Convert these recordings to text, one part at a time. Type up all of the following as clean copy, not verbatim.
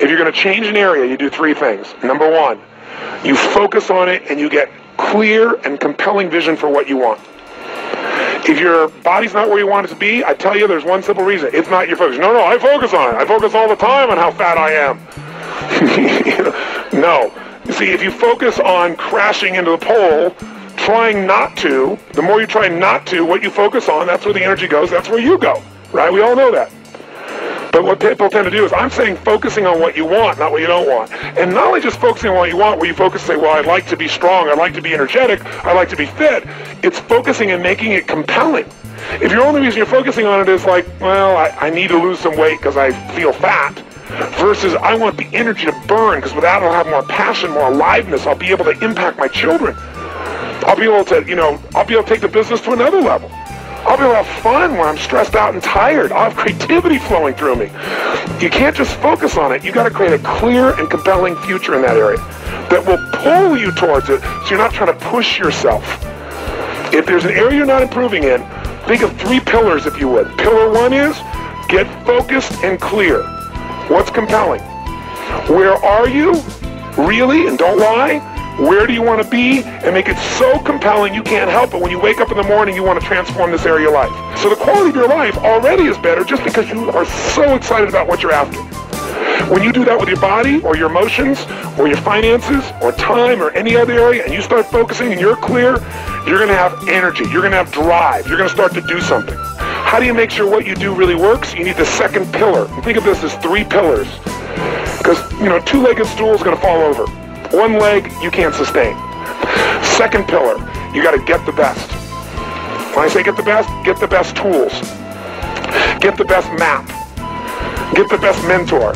If you're going to change an area, you do three things. Number one, you focus on it and you get clear and compelling vision for what you want. If your body's not where you want it to be, I tell you there's one simple reason. It's not your focus. No, I focus on it. I focus all the time on how fat I am. No. You see, if you focus on crashing into the pole, trying not to, the more you try not to, what you focus on, that's where the energy goes, that's where you go, right? We all know that. But what people tend to do is, I'm saying focusing on what you want, not what you don't want. And not only just focusing on what you want, where you focus and say, well, I'd like to be strong, I'd like to be energetic, I'd like to be fit. It's focusing and making it compelling. If your only reason you're focusing on it is like, well, I need to lose some weight because I feel fat, versus I want the energy to burn because with that I'll have more passion, more aliveness, I'll be able to impact my children. I'll be able to, I'll be able to take the business to another level. I'll be able to have fun when I'm stressed out and tired. I'll have creativity flowing through me. You can't just focus on it. You got to create a clear and compelling future in that area that will pull you towards it so you're not trying to push yourself. If there's an area you're not improving in, think of three pillars, if you would. Pillar one is get focused and clear. What's compelling? Where are you? Really? And don't lie. Where do you want to be? And make it so compelling you can't help it. When you wake up in the morning, you want to transform this area of your life. So the quality of your life already is better just because you are so excited about what you're after. When you do that with your body or your emotions or your finances or time or any other area and you start focusing and you're clear, you're going to have energy. You're going to have drive. You're going to start to do something. How do you make sure what you do really works? You need the second pillar. And think of this as three pillars. Because, two-legged stool is going to fall over. One leg, you can't sustain. Second pillar, you got to get the best. When I say get the best tools. Get the best map. Get the best mentor.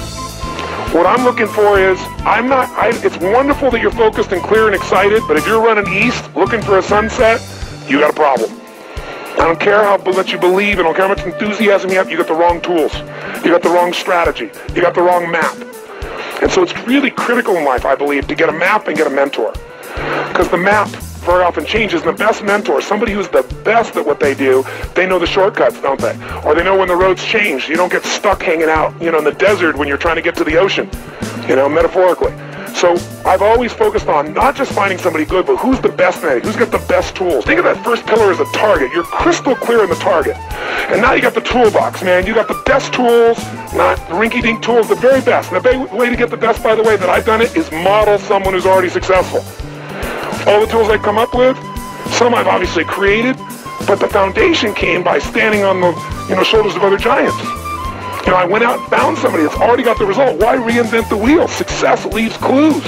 What I'm looking for is, it's wonderful that you're focused and clear and excited, but if you're running east looking for a sunset, you got a problem. I don't care how much you believe, I don't care how much enthusiasm you have, you got the wrong tools. You got the wrong strategy. You got the wrong map. And so it's really critical in life, I believe, to get a map and get a mentor. Because the map very often changes, and the best mentor, somebody who's the best at what they do, they know the shortcuts, don't they? Or they know when the roads change. You don't get stuck hanging out, in the desert when you're trying to get to the ocean, metaphorically. So I've always focused on not just finding somebody good, but who's the best at it, who's got the best tools. Think of that first pillar as a target. You're crystal clear in the target. And now you got the toolbox, man. You got the best tools, not rinky-dink tools, the very best. And the way to get the best, by the way, that I've done it, is model someone who's already successful. All the tools I come up with, some I've obviously created, but the foundation came by standing on the shoulders of other giants. I went out and found somebody that's already got the result. Why reinvent the wheel? Success leaves clues.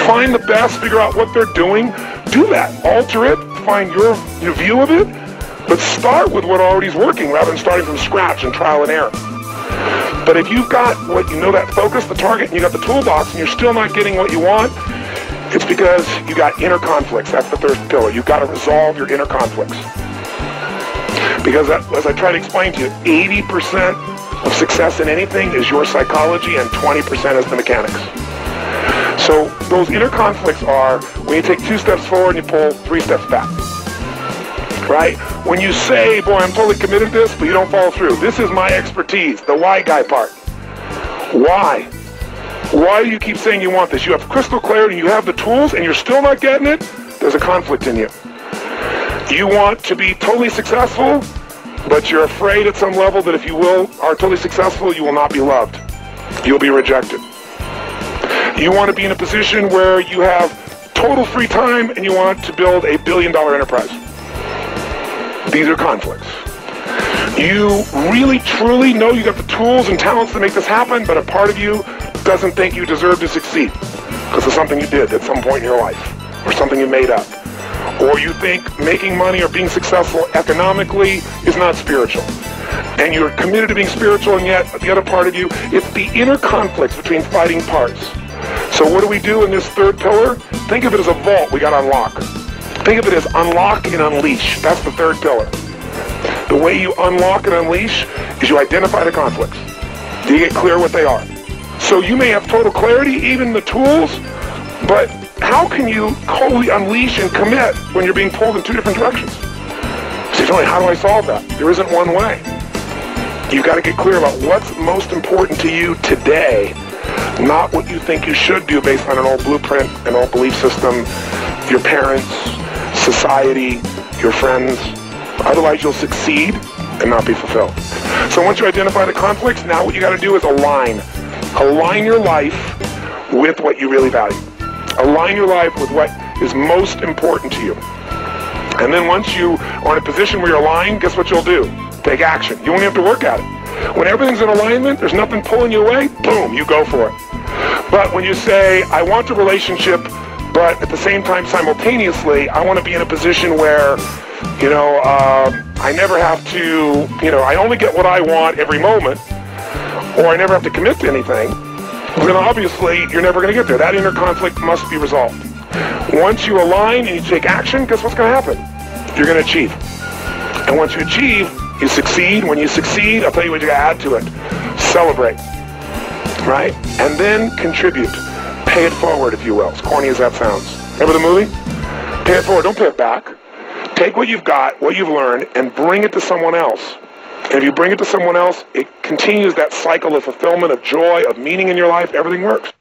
Find the best, figure out what they're doing, do that. Alter it, find your view of it, but start with what already is working rather than starting from scratch and trial and error. But if you've got that focus, the target, and you got the toolbox, and you're still not getting what you want, it's because you got inner conflicts. That's the third pillar. You've got to resolve your inner conflicts. Because as I try to explain to you, 80% of success in anything is your psychology and 20% is the mechanics. So those inner conflicts are when you take 2 steps forward and you pull 3 steps back. Right? When you say, boy, I'm totally committed to this, but you don't follow through. This is my expertise, the why guy part. Why? Why do you keep saying you want this? You have crystal clarity, you have the tools, and you're still not getting it? There's a conflict in you. You want to be totally successful, but you're afraid at some level that if you are totally successful, you will not be loved. You'll be rejected. You want to be in a position where you have total free time and you want to build a billion-dollar enterprise. These are conflicts. You really, truly know you got the tools and talents to make this happen, but a part of you doesn't think you deserve to succeed because of something you did at some point in your life or something you made up. Or you think making money or being successful economically is not spiritual. And you're committed to being spiritual, and yet the other part of you, it's the inner conflicts between fighting parts. So what do we do in this third pillar? Think of it as a vault we got to unlock. Think of it as unlock and unleash. That's the third pillar. The way you unlock and unleash is you identify the conflicts. Do you get clear what they are? So you may have total clarity, even the tools, but how can you totally unleash and commit when you're being pulled in 2 different directions? So Tony, how do I solve that? There isn't one way. You've got to get clear about what's most important to you today not what you think you should do based on an old blueprint, an old belief system, your parents, society, your friends. Otherwise, you'll succeed and not be fulfilled. So once you identify the conflicts, now what you got to do is align. Align your life with what you really value. Align your life with what is most important to you. And then once you are in a position where you're aligned, guess what you'll do? Take action. You won't have to work at it. When everything's in alignment, there's nothing pulling you away, boom, you go for it. But when you say, I want a relationship, but at the same time, simultaneously, I want to be in a position where, I never have to, I only get what I want every moment, or I never have to commit to anything, then obviously you're never going to get there. That inner conflict must be resolved. Once you align and you take action, guess what's going to happen? You're going to achieve. And once you achieve, you succeed. When you succeed, I'll tell you what you got to add to it. Celebrate. Right? And then contribute. Pay it forward, if you will. As corny as that sounds. Remember the movie? Pay it forward. Don't pay it back. Take what you've got, what you've learned, and bring it to someone else. And if you bring it to someone else, it continues that cycle of fulfillment, of joy, of meaning in your life. Everything works.